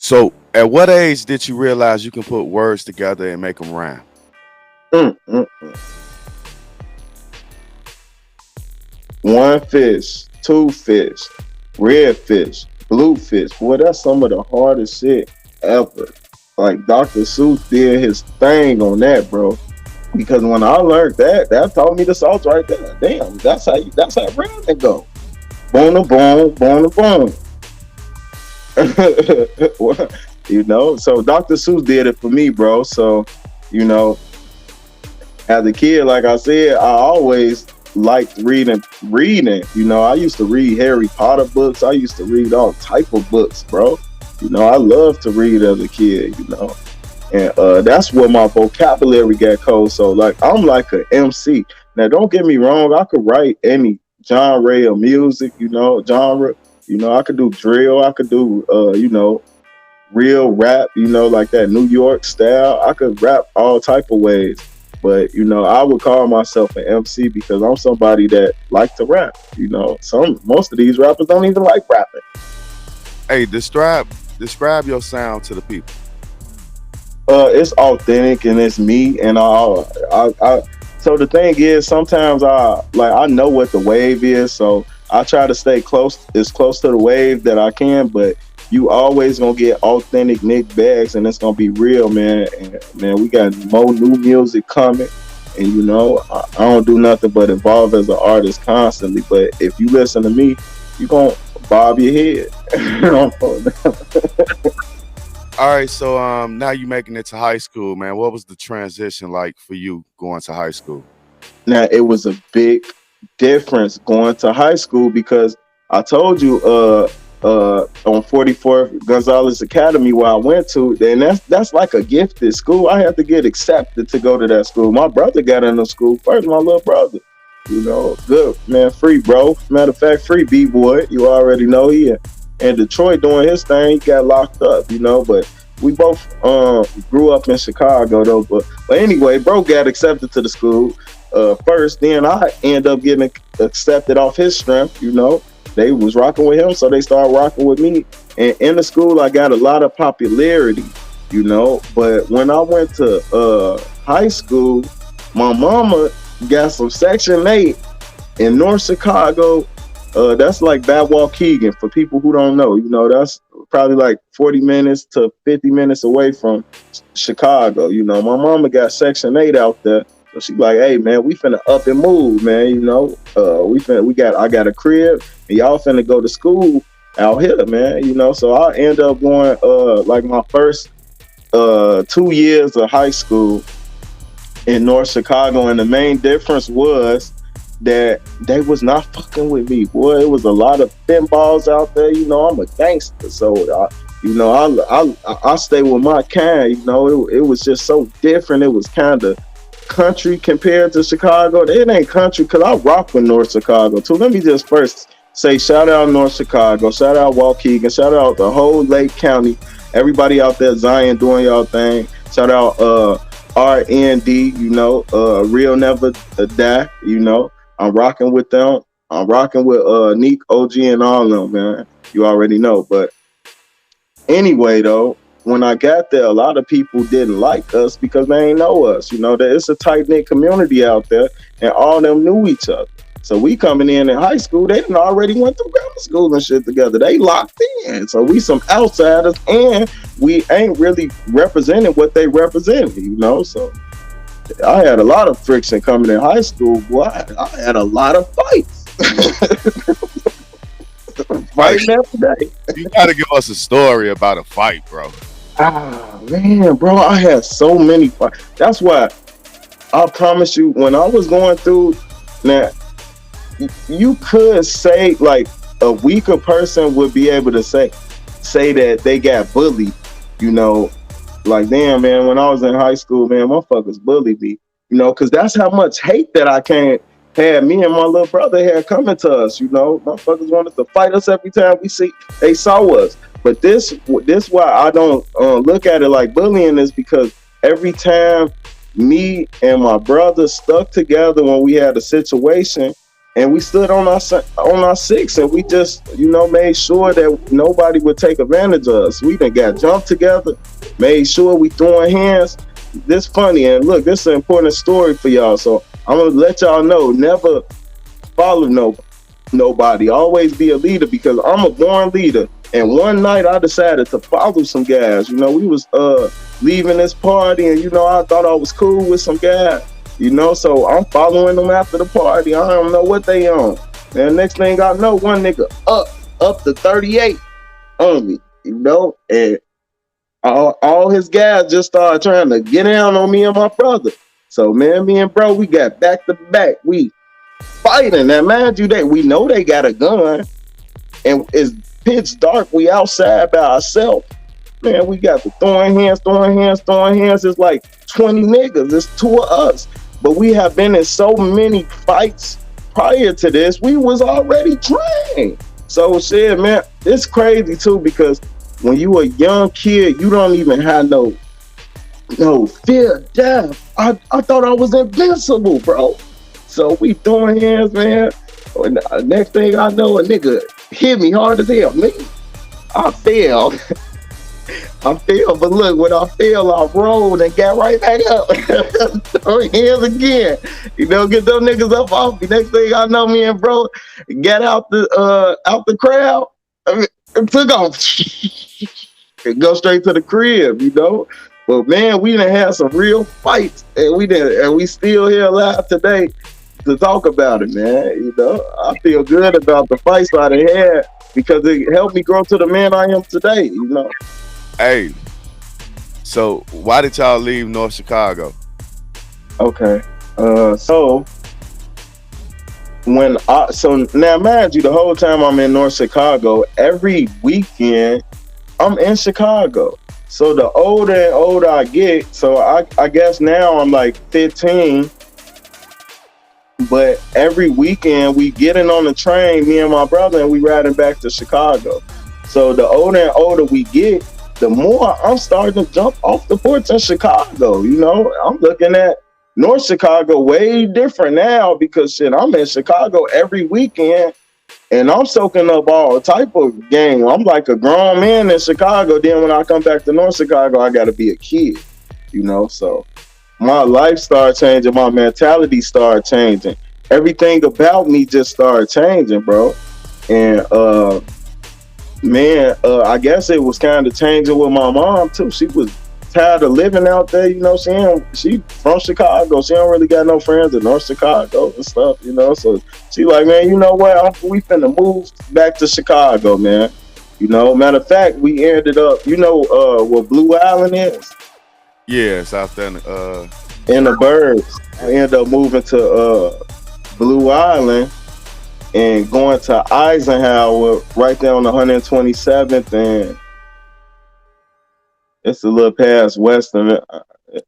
So, at what age did you realize you can put words together and make them rhyme? Mm, mm, mm. One fish, two fish, red fish, blue fish. Boy, that's some of the hardest shit ever. Like Dr. Seuss did his thing on that, bro. Because when I learned that, that taught me the sauce right there. Damn, that's how rhyming go. Boom, boom, boom, boom. So Dr. Seuss did it for me, bro. So, you know, as a kid, like I said, I always liked reading. I used to read Harry Potter books. I used to read all type of books, bro. I love to read as a kid. And that's where my vocabulary got cold. So like I'm like an MC. Now don't get me wrong, I could write any genre of music, genre. I could do drill, I could do real rap, like that New York style. I could rap all type of ways. But I would call myself an MC because I'm somebody that like to rap. Most of these rappers don't even like rapping. Hey, describe your sound to the people. It's authentic and it's me, and I so the thing is, sometimes I know what the wave is, so I try to stay close to the wave that I can, but you always gonna get authentic Nick Bagz, and it's gonna be real, man. And man, we got more new music coming, and I don't do nothing but evolve as an artist constantly. But if you listen to me, you gonna bob your head. All right, so now you making it to high school, man. What was the transition like for you going to high school? Now it was a big difference going to high school because I told you on 44th Gonzalez Academy where I went to, and that's like a gifted school. I had to get accepted to go to that school. My brother got into school first, my little brother. Good man, free bro. Matter of fact, free B-boy. You already know he in Detroit doing his thing. He got locked up, but we both grew up in Chicago though. But anyway, bro got accepted to the school first. Then I end up getting accepted off his strength. They was rocking with him, so they started rocking with me. And in the school, I got a lot of popularity. But when I went to high school, my mama got some Section 8 in North Chicago. That's like Bad Waukegan for people who don't know. That's probably like 40 minutes to 50 minutes away from Chicago. My mama got Section 8 out there. So she like, hey man, we finna up and move, man. I got a crib and y'all finna go to school out here, man. So I end up going like my first 2 years of high school in North Chicago, and the main difference was that they was not fucking with me, boy. It was a lot of pinballs out there. I'm a gangster, so I stay with my kind. It was just so different. It was kind of country compared to Chicago. It ain't country because I rock with North Chicago too. Let me just first say shout out North Chicago, shout out Waukegan, shout out the whole Lake County, everybody out there, Zion doing y'all thing. Shout out RND, Real Never Die. I'm rocking with them. I'm rocking with Neek, OG, and all of them, man. You already know. But anyway, though, when I got there, a lot of people didn't like us because they ain't know us. It's a tight-knit community out there, and all of them knew each other. So we coming in high school, they done already went through grammar school and shit together. They locked in. So we some outsiders, and we ain't really representing what they represented, So I had a lot of friction coming in high school, boy. I had a lot of fights. Fighting every day. You gotta give us a story about a fight, bro. Ah, man, bro, I had so many fights. That's why I promise you, when I was going through, now, you could say, like, a weaker person would be able to say that they got bullied, Like, damn, man, when I was in high school, man, motherfuckers bullied me, because that's how much hate that I can't had me and my little brother had coming to us, Motherfuckers wanted to fight us every time they saw us. But this why I don't look at it like bullying is because every time me and my brother stuck together when we had a situation, and we stood on our six, and we just, made sure that nobody would take advantage of us. We done got jumped together, made sure we throwing hands. This funny, and look, this is an important story for y'all. So I'm gonna let y'all know: never follow nobody. Always be a leader, because I'm a born leader. And one night I decided to follow some guys. We was leaving this party, and I thought I was cool with some guys. So I'm following them after the party. I don't know what they on. And next thing I know, one nigga up to 38 on me. And all his guys just started trying to get down on me and my brother. So man, me and bro, we got back to back. We fighting. Now mind you, that we know they got a gun, and it's pitch dark. We outside by ourselves. Man, we got the throwing hands. It's like 20 niggas. It's two of us. But we have been in so many fights prior to this. We was already trained. So shit, man, it's crazy too, because when you a young kid, you don't even have no fear of death. I thought I was invincible, bro. So we throwing hands, man. And next thing I know, a nigga hit me hard as hell. Me, I fell. But look, when I fell, I rolled and got right back up. Throwing hands again. Get them niggas up off me. Next thing I know, me and bro got out the crowd. And took off. And go straight to the crib. But man, we done had some real fights, and we still here alive today to talk about it, man. I feel good about the fights I done had, because it helped me grow to the man I am today. Hey, so why did y'all leave North Chicago? Okay. So now mind you, the whole time I'm in North Chicago, every weekend I'm in Chicago. So the older and older I get, so I guess now I'm like 15. But every weekend we getting on the train, me and my brother, and we riding back to Chicago. So the older and older we get, the more I'm starting to jump off the porch in Chicago. I'm looking at North Chicago way different now, because shit, I'm in Chicago every weekend, and I'm soaking up all type of game. I'm like a grown man in Chicago. Then when I come back to North Chicago, I got to be a kid. So my life started changing, my mentality started changing. Everything about me just started changing, bro. And I guess it was kind of changing with my mom too. She was tired of living out there. She from Chicago. She don't really got no friends in North Chicago and stuff. So she like, man, you know what? We finna move back to Chicago, man. Matter of fact, we ended up, what Blue Island is? Yeah, it's out there in the Bagz. We ended up moving to Blue Island and going to Eisenhower right there on the 127th, and it's a little past Western.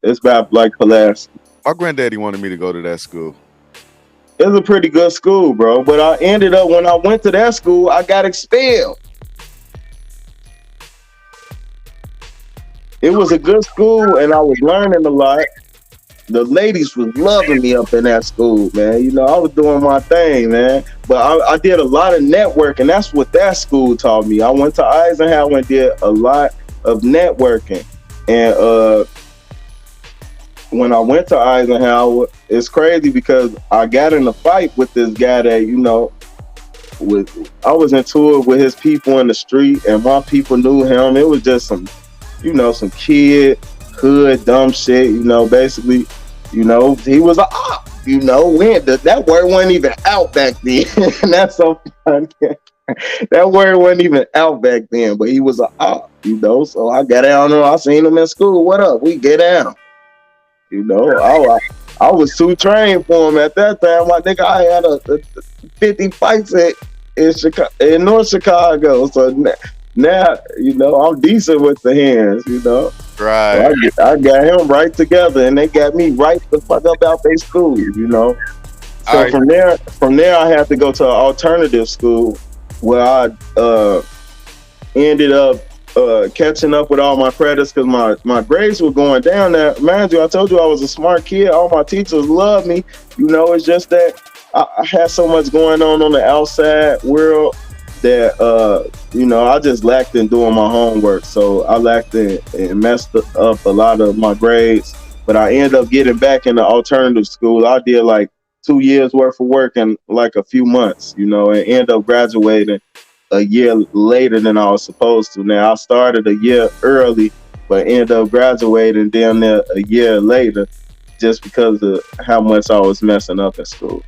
It's about like Pulaski. My granddaddy wanted me to go to that school. It was a pretty good school, bro. But I ended up, when I went to that school, I got expelled. It was a good school, and I was learning a lot. The ladies was loving me up in that school, man. I was doing my thing, man. But I did a lot of networking. That's what that school taught me. I went to Eisenhower and did a lot of networking. And when I went to Eisenhower, it's crazy, because I got in a fight with this guy that, I was into it with his people in the street, and my people knew him. It was just some kid, hood, dumb shit, basically, he was a op, that word wasn't even out back then. That's so funny. That word wasn't even out back then, but he was a op, so I got down there. I seen him in school. What up? We get down. I was too trained for him at that time. My nigga, I had a 50 fights in North Chicago. So now, I'm decent with the hands, Right. So I got him right together, and they got me right the fuck up out their school, So right. From there, I had to go to an alternative school, where I ended up catching up with all my credits, because my grades were going down there. Mind you, I told you I was a smart kid. All my teachers loved me. It's just that I had so much going on the outside world that I just lacked in doing my homework. So I lacked in and messed up a lot of my grades. But I ended up getting back in the alternative school. I did like 2 years worth of work in like a few months, and ended up graduating a year later than I was supposed to. Now I started a year early, but ended up graduating down there a year later just because of how much I was messing up in school.